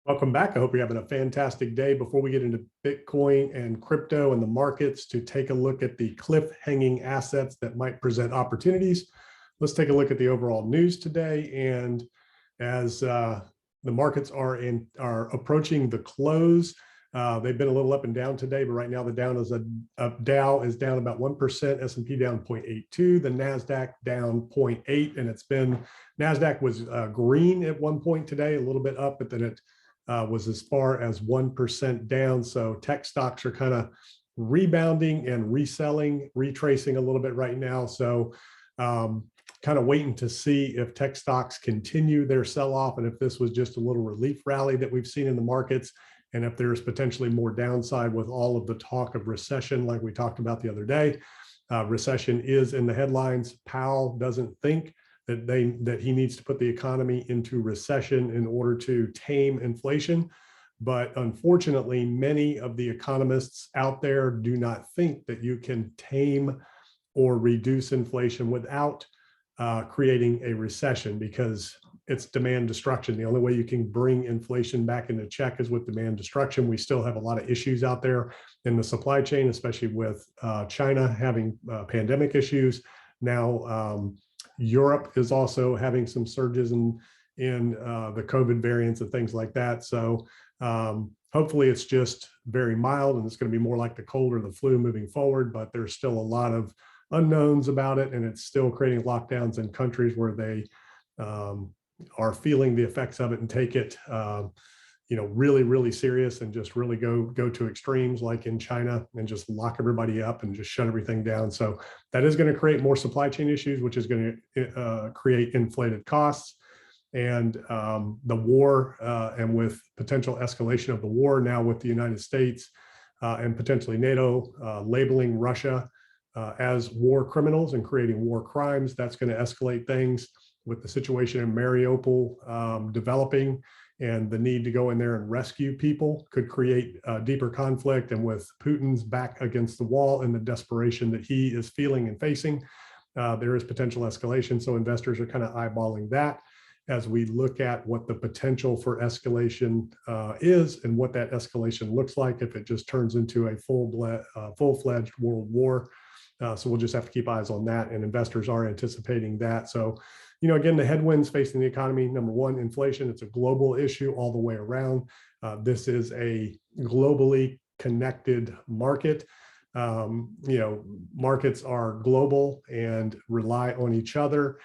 Welcome back. I hope you're having a fantastic day. Before we get into Bitcoin and crypto and the markets to take a look at the cliff hanging assets that might present opportunities, let's take a look at the overall news today. And as the markets are approaching the close, they've been a little up and down today, but right now the Dow is down about 1%, S&P down 0.82, the NASDAQ down 0.8, and NASDAQ was green at one point today, a little bit up, but then it was as far as 1% down. So tech stocks are kind of rebounding and retracing a little bit right now. So kind of waiting to see if tech stocks continue their sell-off and if this was just a little relief rally that we've seen in the markets, and if there's potentially more downside with all of the talk of recession like we talked about the other day. Recession is in the headlines. Powell doesn't think that he needs to put the economy into recession in order to tame inflation. But unfortunately, many of the economists out there do not think that you can tame or reduce inflation without creating a recession, because it's demand destruction. The only way you can bring inflation back into check is with demand destruction. We still have a lot of issues out there in the supply chain, especially with China having pandemic issues. Now, Europe is also having some surges in the COVID variants and things like that. So hopefully it's just very mild and it's going to be more like the cold or the flu moving forward, but there's still a lot of unknowns about it, and it's still creating lockdowns in countries where they are feeling the effects of it and take it really, really serious and just really go to extremes like in China and just lock everybody up and just shut everything down. So that is going to create more supply chain issues, which is going to create inflated costs. And the war and with potential escalation of the war now with the United States and potentially NATO labeling Russia as war criminals and creating war crimes, that's going to escalate things. With the situation in Mariupol developing, and the need to go in there and rescue people could create deeper conflict. And with Putin's back against the wall and the desperation that he is feeling and facing, there is potential escalation. So investors are kind of eyeballing that as we look at what the potential for escalation is and what that escalation looks like if it just turns into a full-fledged world war. So we'll just have to keep eyes on that, and investors are anticipating that. So, again, the headwinds facing the economy, number one, inflation. It's a global issue all the way around. This is a globally connected market. Markets are global and rely on each other.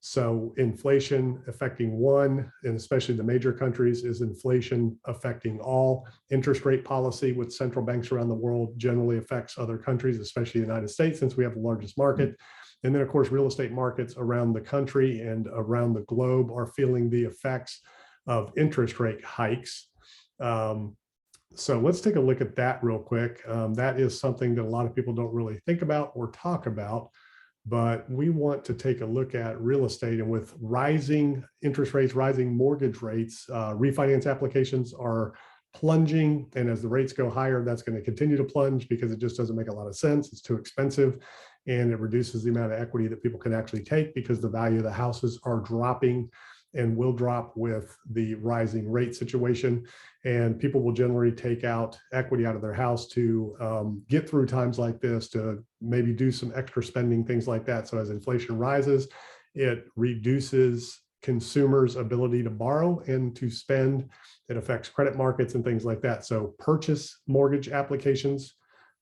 So inflation affecting one, and especially the major countries, is inflation affecting all. Interest rate policy with central banks around the world generally affects other countries, especially the United States, since we have the largest market. And then, of course, real estate markets around the country and around the globe are feeling the effects of interest rate hikes. So let's take a look at that real quick. That is something that a lot of people don't really think about or talk about, but we want to take a look at real estate. And with rising interest rates, rising mortgage rates, refinance applications are plunging. And as the rates go higher, that's going to continue to plunge because it just doesn't make a lot of sense. It's too expensive. And it reduces the amount of equity that people can actually take because the value of the houses are dropping and will drop with the rising rate situation. And people will generally take out equity out of their house to get through times like this, to maybe do some extra spending, things like that. So as inflation rises, it reduces consumers' ability to borrow and to spend. It affects credit markets and things like that. So purchase mortgage applications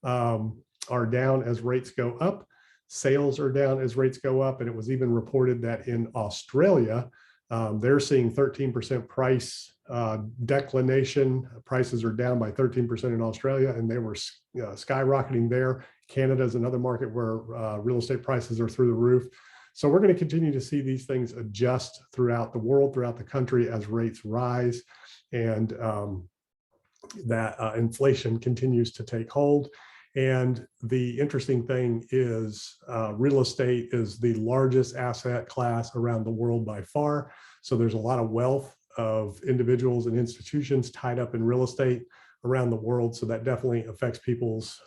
are down as rates go up. Sales are down as rates go up. And it was even reported that in Australia, they're seeing 13% price declination. Prices are down by 13% in Australia, and they were skyrocketing there. Canada is another market where real estate prices are through the roof. So we're going to continue to see these things adjust throughout the world, throughout the country, as rates rise and that inflation continues to take hold. And the interesting thing is real estate is the largest asset class around the world by far. So there's a lot of wealth of individuals and institutions tied up in real estate around the world. So that definitely affects people's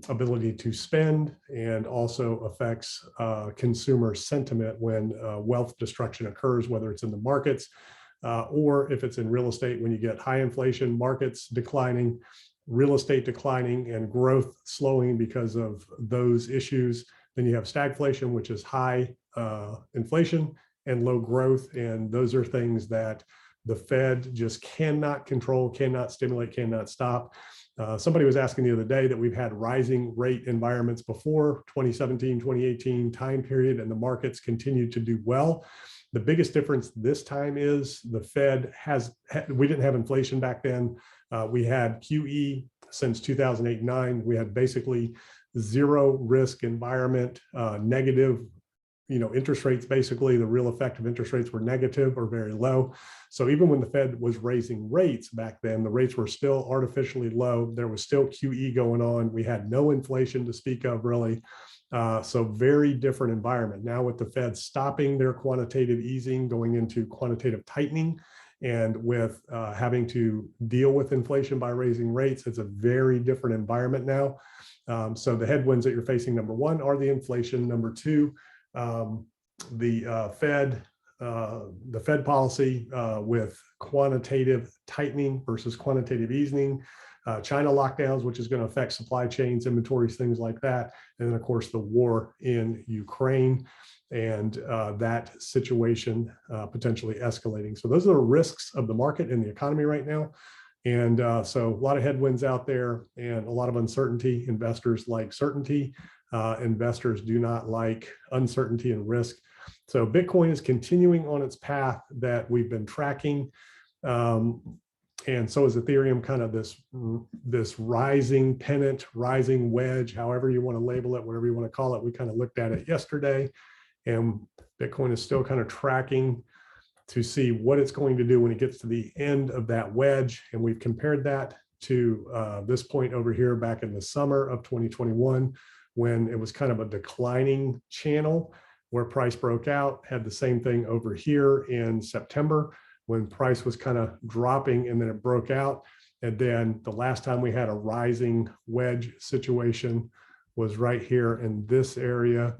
ability to spend, and also affects consumer sentiment when wealth destruction occurs, whether it's in the markets, or if it's in real estate, when you get high inflation, markets declining, real estate declining, and growth slowing because of those issues. Then you have stagflation, which is high inflation and low growth. And those are things that the Fed just cannot control, cannot stimulate, cannot stop. Somebody was asking the other day that we've had rising rate environments before 2017, 2018 time period, and the markets continue to do well. The biggest difference this time is the Fed we didn't have inflation back then. We had QE since 2008-9. We had basically zero risk environment, negative, interest rates. Basically, the real effective interest rates were negative or very low. So even when the Fed was raising rates back then, the rates were still artificially low. There was still QE going on. We had no inflation to speak of, really. So very different environment. Now with the Fed stopping their quantitative easing, going into quantitative tightening, and with having to deal with inflation by raising rates, it's a very different environment now. So the headwinds that you're facing, number one, are the inflation. Number two, the Fed policy with quantitative tightening versus quantitative easing, China lockdowns, which is going to affect supply chains, inventories, things like that. And then, of course, the war in Ukraine and that situation potentially escalating. So those are the risks of the market and the economy right now. And so a lot of headwinds out there and a lot of uncertainty. Investors like certainty. Investors do not like uncertainty and risk. So Bitcoin is continuing on its path that we've been tracking. And so is Ethereum, kind of this rising pennant, rising wedge, however you want to label it, whatever you want to call it. We kind of looked at it yesterday, and Bitcoin is still kind of tracking to see what it's going to do when it gets to the end of that wedge. And we've compared that to this point over here back in the summer of 2021, when it was kind of a declining channel where price broke out. Had the same thing over here in September, when price was kind of dropping and then it broke out. And then the last time we had a rising wedge situation was right here in this area,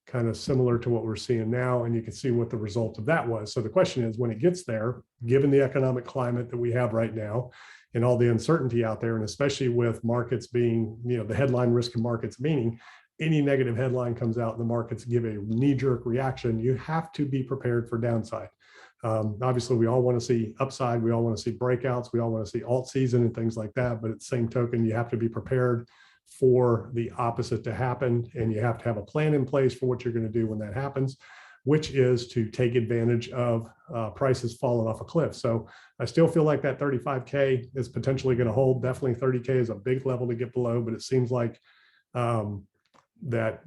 kind of similar to what we're seeing now. And you can see what the result of that was. So the question is, when it gets there, given the economic climate that we have right now and all the uncertainty out there, and especially with markets being, the headline risk of markets, meaning any negative headline comes out and the markets give a knee-jerk reaction, you have to be prepared for downside. Obviously, we all want to see upside. We all want to see breakouts. We all want to see alt season and things like that. But at the same token, you have to be prepared for the opposite to happen. And you have to have a plan in place for what you're going to do when that happens, which is to take advantage of prices falling off a cliff. So I still feel like that 35K is potentially going to hold. Definitely 30K is a big level to get below, but it seems like that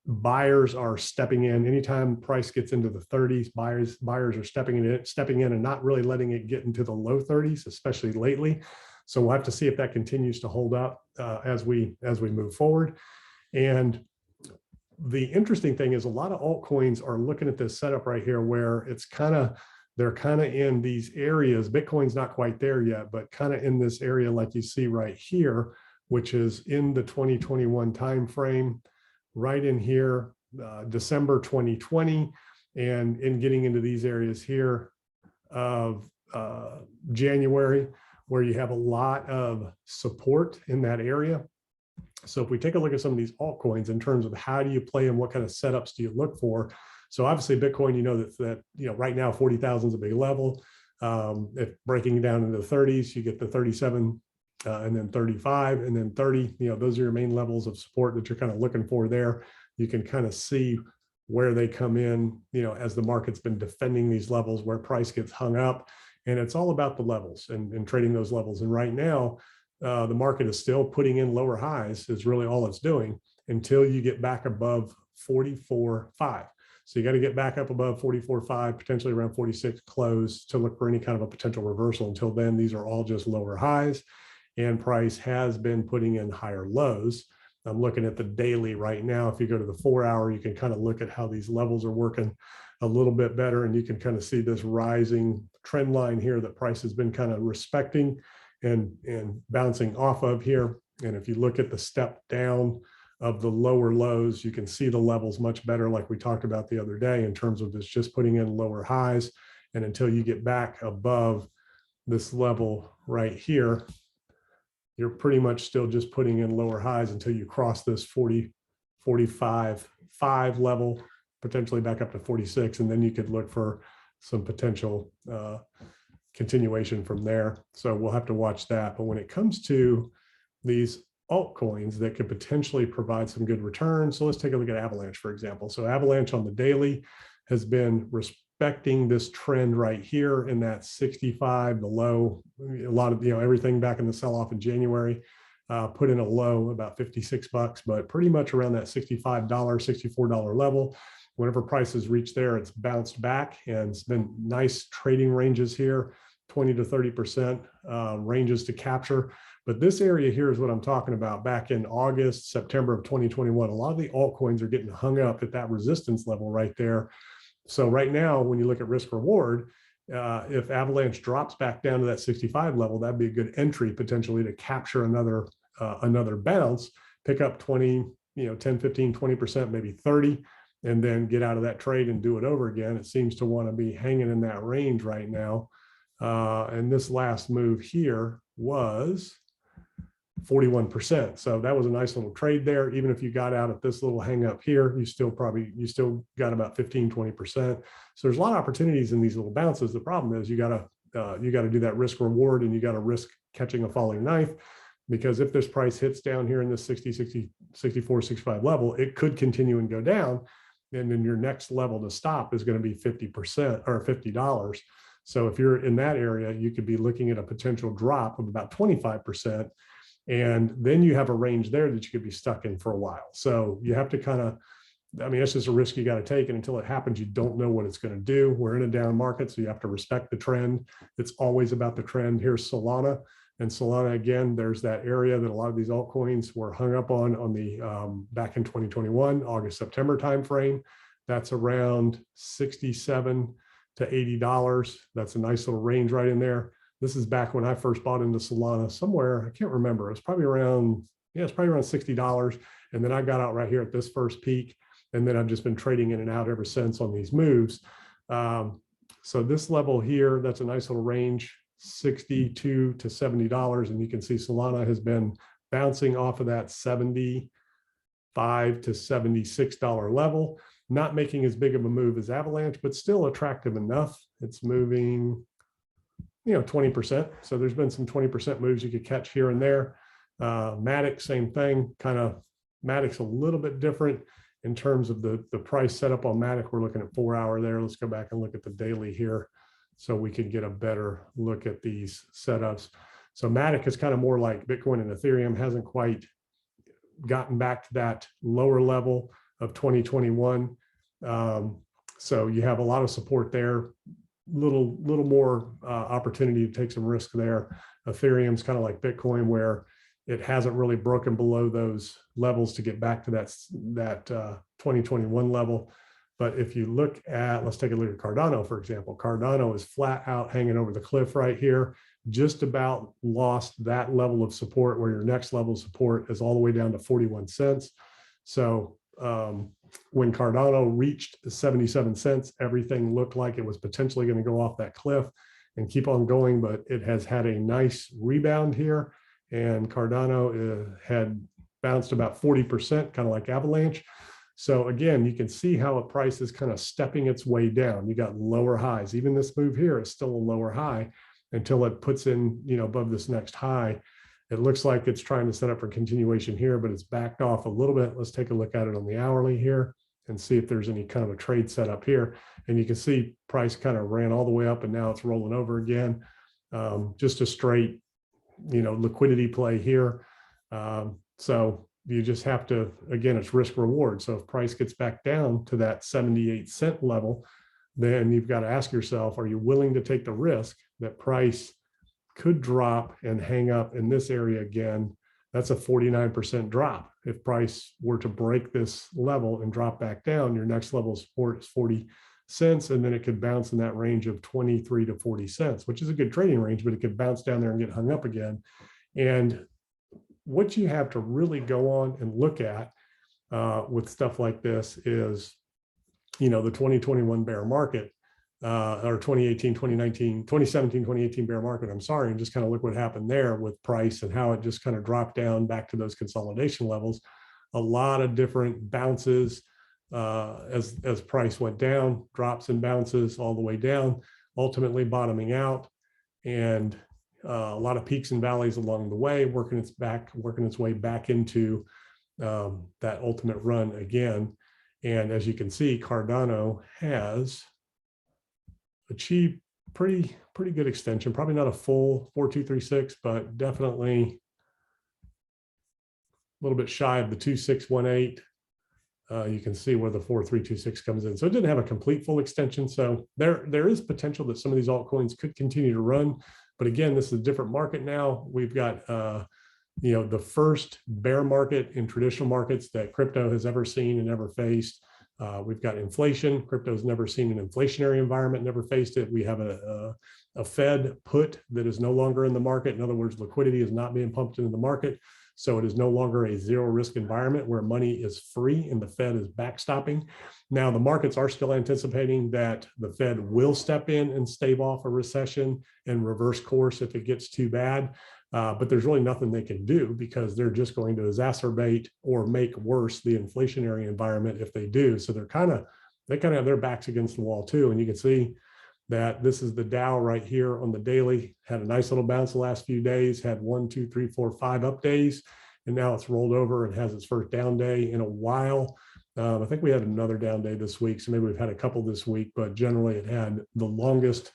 buyers are stepping in. Anytime price gets into the 30s, buyers are stepping in and not really letting it get into the low 30s, especially lately. So we'll have to see if that continues to hold up as we move forward. And the interesting thing is, a lot of altcoins are looking at this setup right here, where they're kind of in these areas. Bitcoin's not quite there yet, but kind of in this area like you see right here, which is in the 2021 timeframe. Right in here, December 2020, and in getting into these areas here of January, where you have a lot of support in that area. So if we take a look at some of these altcoins in terms of how do you play and what kind of setups do you look for? So obviously Bitcoin, that right now 40,000 is a big level. If breaking it down into the 30s, you get the 37. And then 35 and then 30, those are your main levels of support that you're kind of looking for there. You can kind of see where they come in, as the market's been defending these levels, where price gets hung up. And it's all about the levels and trading those levels. And right now, the market is still putting in lower highs, is really all it's doing, until you get back above 44.5. So you got to get back up above 44.5, potentially around 46 close, to look for any kind of a potential reversal. Until then, these are all just lower highs. And price has been putting in higher lows. I'm looking at the daily right now. If you go to the 4-hour, you can kind of look at how these levels are working a little bit better. And you can kind of see this rising trend line here that price has been kind of respecting and bouncing off of here. And if you look at the step down of the lower lows, you can see the levels much better, like we talked about the other day, in terms of this just putting in lower highs. And until you get back above this level right here, you're pretty much still just putting in lower highs until you cross this 45.5 level, potentially back up to 46. And then you could look for some potential continuation from there. So we'll have to watch that. But when it comes to these altcoins that could potentially provide some good returns, so let's take a look at Avalanche, for example. So Avalanche on the daily has been respecting this trend right here in that 65, the low. A lot of, everything back in the sell-off in January put in a low about $56, but pretty much around that $65, $64 level. Whenever prices reach there, it's bounced back, and it's been nice trading ranges here, 20 to 30% ranges to capture. But this area here is what I'm talking about. Back in August, September of 2021, a lot of the altcoins are getting hung up at that resistance level right there. So right now, when you look at risk reward, if Avalanche drops back down to that 65 level, that'd be a good entry potentially to capture another bounce, pick up 20, 10, 15, 20%, maybe 30, and then get out of that trade and do it over again. It seems to want to be hanging in that range right now. And this last move here was 41%. So that was a nice little trade there. Even if you got out at this little hang up here, you still got about 15, 20%. So there's a lot of opportunities in these little bounces. The problem is you got to do that risk reward, and you got to risk catching a falling knife, because if this price hits down here in this 60, 64, 65 level, it could continue and go down. And then your next level to stop is going to be 50% or $50. So if you're in that area, you could be looking at a potential drop of about 25%. And then you have a range there that you could be stuck in for a while. So you have to that's just a risk you got to take. And until it happens, you don't know what it's going to do. We're in a down market, so you have to respect the trend. It's always about the trend. Here's Solana. And Solana, again, there's that area that a lot of these altcoins were hung up on the back in 2021, August, September timeframe. That's around $67 to $80. That's a nice little range right in there. This is back when I first bought into Solana somewhere. I can't remember. It's probably around $60. And then I got out right here at this first peak. And then I've just been trading in and out ever since on these moves. So this level here, that's a nice little range, $62 to $70. And you can see Solana has been bouncing off of that $75 to $76 level, not making as big of a move as Avalanche, but still attractive enough. It's moving 20%. So there's been some 20% moves you could catch here and there. Matic, same thing. Matic's a little bit different in terms of the price setup on Matic. We're looking at 4 hour there. Let's go back and look at the daily here so we can get a better look at these setups. So Matic is kind of more like Bitcoin and Ethereum, hasn't quite gotten back to that lower level of 2021. So you have a lot of support there. Little more opportunity to take some risk there. Ethereum's kind of like Bitcoin, where it hasn't really broken below those levels to get back to that 2021 level. But if you look at, let's take a look at Cardano, for example. Cardano is flat out hanging over the cliff right here, just about lost that level of support, where your next level of support is all the way down to 41 cents. So when Cardano reached 77 cents, everything looked like it was potentially going to go off that cliff and keep on going, but it has had a nice rebound here. And Cardano had bounced about 40%, kind of like Avalanche. So again, you can see how a price is kind of stepping its way down. You got lower highs. Even this move here is still a lower high until it puts in, above this next high. It looks like it's trying to set up for continuation here, but it's backed off a little bit. Let's take a look at it on the hourly here and see if there's any kind of a trade set up here. And you can see price kind of ran all the way up and now it's rolling over again. Just a straight, liquidity play here. So you just have to, again, it's risk reward. So if price gets back down to that 78 cent level, then you've got to ask yourself, are you willing to take the risk that price could drop and hang up in this area again? That's a 49% drop. If price were to break this level and drop back down, your next level of support is 40 cents, and then it could bounce in that range of 23 to 40 cents, which is a good trading range, but it could bounce down there and get hung up again. And what you have to really go on and look at with stuff like this is, the 2021 bear market or 2018, 2019, 2017, 2018 bear market, I'm sorry, and just kind of look what happened there with price and how it just kind of dropped down back to those consolidation levels. A lot of different bounces as price went down, drops and bounces all the way down, ultimately bottoming out, and a lot of peaks and valleys along the way, working its way back into that ultimate run again. And as you can see, Cardano has achieved pretty good extension, probably not a full 4236, but definitely a little bit shy of the 2618. You can see where the 4326 comes in. So it didn't have a complete full extension. So there is potential that some of these altcoins could continue to run. But again, this is a different market now. We've got the first bear market in traditional markets that crypto has ever seen and ever faced. We've got inflation. Crypto's never seen an inflationary environment, never faced it. We have a Fed put that is no longer in the market. In other words, liquidity is not being pumped into the market. So it is no longer a zero risk environment where money is free and the Fed is backstopping. Now, the markets are still anticipating that the Fed will step in and stave off a recession and reverse course if it gets too bad. But there's really nothing they can do because they're just going to exacerbate or make worse the inflationary environment if they do. So they kind of have their backs against the wall too. And you can see that this is the Dow right here on the daily, had a nice little bounce the last few days, had 1, 2, 3, 4, 5 up days, and now it's rolled over and has its first down day in a while. I think we had another down day this week, so maybe we've had a couple this week, but generally it had the longest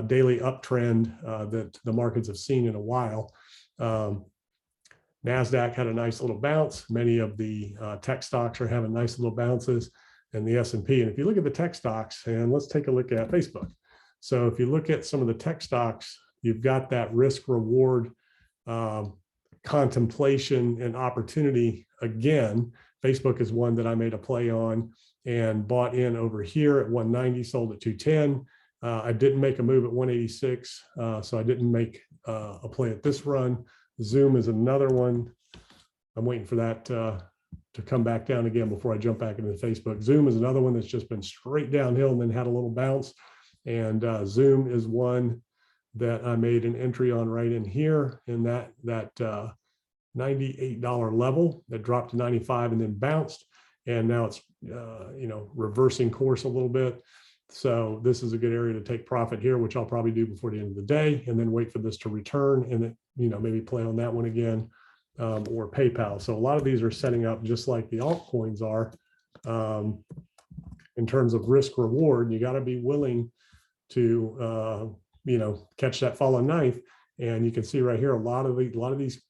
daily uptrend that the markets have seen in a while. NASDAQ had a nice little bounce. Many of the tech stocks are having nice little bounces, and the S&P. And if you look at the tech stocks, and let's take a look at Facebook. So if you look at some of the tech stocks, you've got that risk reward contemplation and opportunity. Again, Facebook is one that I made a play on and bought in over here at 190, sold at 210. I didn't make a move at 186, so I didn't make a play at this run. Zoom is another one. I'm waiting for that to come back down again before I jump back into Facebook. Zoom is another one that's just been straight downhill and then had a little bounce. And Zoom is one that I made an entry on right in here in that $98 level that dropped to 95 and then bounced. And now it's reversing course a little bit. So this is a good area to take profit here, which I'll probably do before the end of the day, and then wait for this to return and then, maybe play on that one again, or PayPal. So a lot of these are setting up just like the altcoins are in terms of risk reward. You got to be willing to, catch that fallen knife. And you can see right here, a lot of these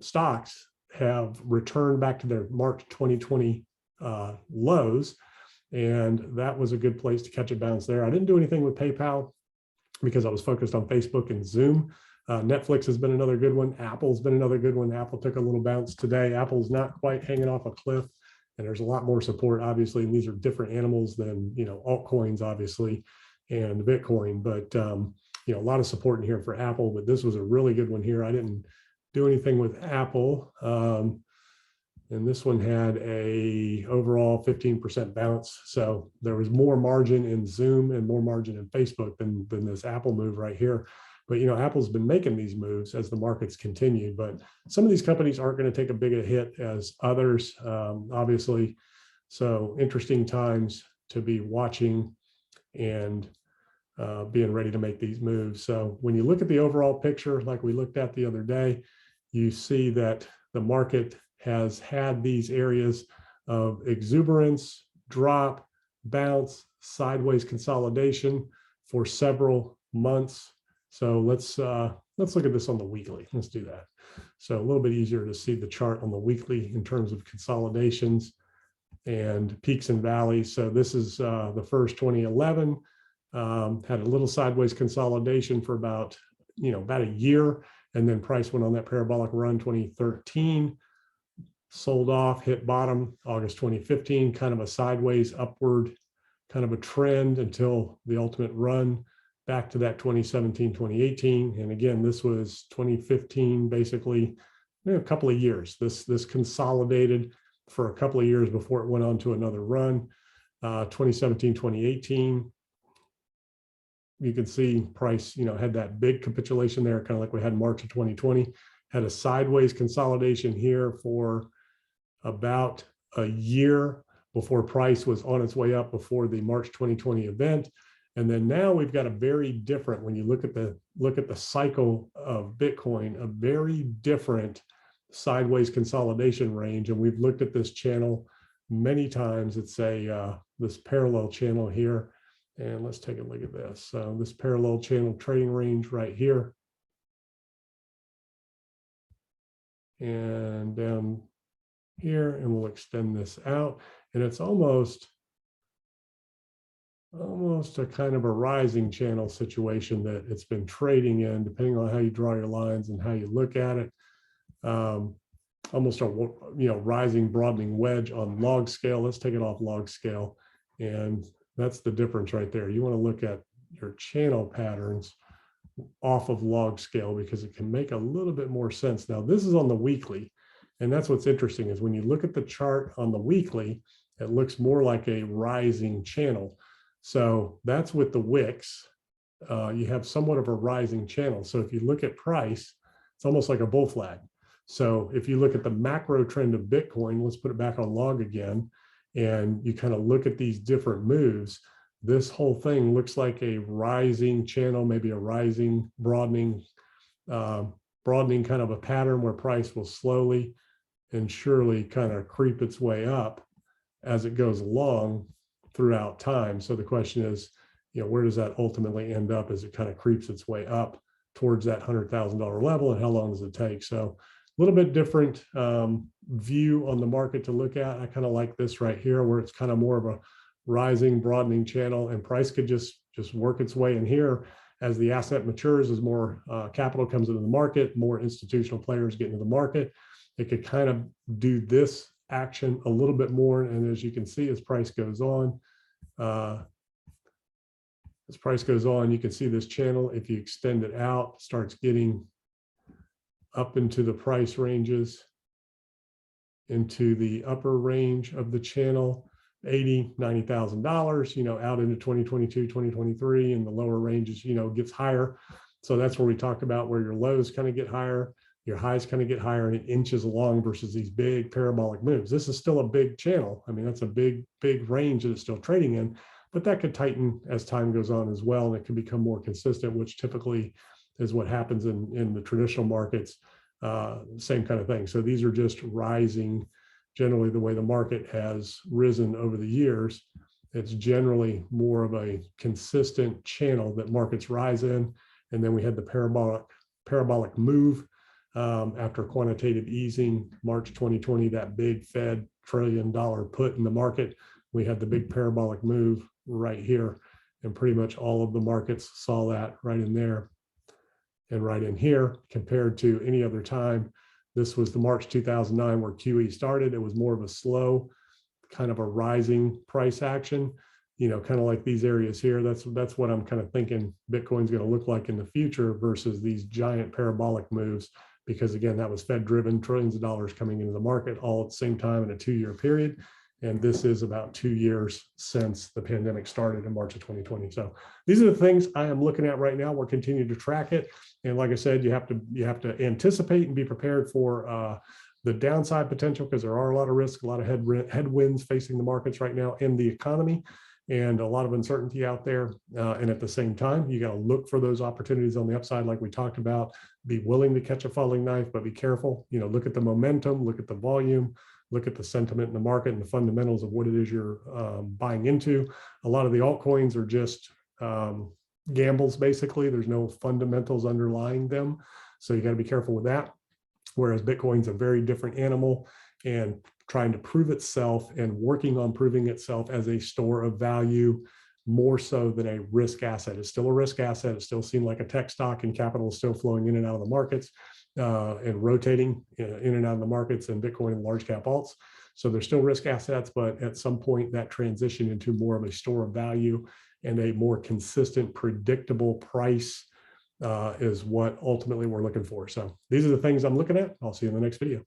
stocks have returned back to their March 2020 lows. And that was a good place to catch a bounce there. I didn't do anything with PayPal because I was focused on Facebook and Zoom. Netflix has been another good one. Apple's been another good one. Apple took a little bounce today. Apple's not quite hanging off a cliff, and there's a lot more support, obviously. And these are different animals than, altcoins, obviously, and Bitcoin. But, a lot of support in here for Apple, but this was a really good one here. I didn't do anything with Apple. And this one had a overall 15% bounce. So there was more margin in Zoom and more margin in Facebook than this Apple move right here. But, Apple's been making these moves as the markets continue, but some of these companies aren't going to take a big a hit as others, obviously. So interesting times to be watching and being ready to make these moves. So when you look at the overall picture, like we looked at the other day, you see that the market has had these areas of exuberance, drop, bounce, sideways consolidation for several months. So let's look at this on the weekly. Let's do that. So a little bit easier to see the chart on the weekly in terms of consolidations and peaks and valleys. So this is the first 2011, had a little sideways consolidation for about a year, and then price went on that parabolic run 2013. Sold off, hit bottom August 2015, kind of a sideways upward kind of a trend until the ultimate run back to that 2017, 2018. And again, this was 2015, basically a couple of years. This consolidated for a couple of years before it went on to another run. 2017, 2018, you can see price, had that big capitulation there, kind of like we had in March of 2020, had a sideways consolidation here for about a year before price was on its way up before the March 2020 event. And then now we've got a very different, when you look at the cycle of Bitcoin, a very different sideways consolidation range. And we've looked at this channel many times. It's this parallel channel here. And let's take a look at this. So this parallel channel trading range right here. And down here, and we'll extend this out. And it's almost a kind of a rising channel situation that it's been trading in, depending on how you draw your lines and how you look at it. Almost a rising broadening wedge on log scale. Let's take it off log scale, and that's the difference right there. You want to look at your channel patterns off of log scale because it can make a little bit more sense. Now this is on the weekly, and that's what's interesting is when you look at the chart on the weekly, it looks more like a rising channel. So that's with the wicks. You have somewhat of a rising channel. So if you look at price, it's almost like a bull flag. So if you look at the macro trend of Bitcoin, let's put it back on log again, and you kind of look at these different moves, this whole thing looks like a rising channel, maybe a rising, broadening kind of a pattern where price will slowly and surely kind of creep its way up as it goes along throughout time. So the question is, where does that ultimately end up as it kind of creeps its way up towards that $100,000 level, and how long does it take? So a little bit different view on the market to look at. I kind of like this right here, where it's kind of more of a rising, broadening channel, and price could just work its way in here as the asset matures, as more capital comes into the market, more institutional players get into the market. It could kind of do this action a little bit more. And as you can see, as price goes on, you can see this channel, if you extend it out, starts getting up into the price ranges, into the upper range of the channel, $80,000, $90,000, out into 2022, 2023, and the lower ranges, gets higher. So that's where we talk about where your lows kind of get higher, your highs kind of get higher, and it inches along versus these big parabolic moves. This is still a big channel. I mean, that's a big range that it's still trading in, but that could tighten as time goes on as well, and it can become more consistent, which typically is what happens in the traditional markets. Same kind of thing. So these are just rising. Generally, the way the market has risen over the years, it's generally more of a consistent channel that markets rise in. And then we had the parabolic move after quantitative easing, March 2020, that big Fed $1 trillion put in the market. We had the big parabolic move right here, and pretty much all of the markets saw that right in there and right in here. Compared to any other time, this was the March 2009 where QE started. It was more of a slow, kind of a rising price action, kind of like these areas here. That's what I'm kind of thinking Bitcoin's going to look like in the future versus these giant parabolic moves, because again, that was Fed driven, trillions of dollars coming into the market all at the same time in a 2-year period. And this is about 2 years since the pandemic started in March of 2020. So these are the things I am looking at right now. We're continuing to track it. And like I said, you have to anticipate and be prepared for the downside potential, because there are a lot of risks, a lot of headwinds facing the markets right now and the economy, and a lot of uncertainty out there. And at the same time, you got to look for those opportunities on the upside, like we talked about. Be willing to catch a falling knife, but be careful. Look at the momentum, look at the volume, look at the sentiment in the market and the fundamentals of what it is you're buying into. A lot of the altcoins are just gambles, basically. There's no fundamentals underlying them. So you got to be careful with that. Whereas Bitcoin's a very different animal, and trying to prove itself and working on proving itself as a store of value more so than a risk asset. It's still a risk asset. It's still seen like a tech stock, and capital is still flowing in and out of the markets and rotating in and out of the markets, and Bitcoin and large cap alts. So they're still risk assets, but at some point that transition into more of a store of value and a more consistent, predictable price is what ultimately we're looking for. So these are the things I'm looking at. I'll see you in the next video.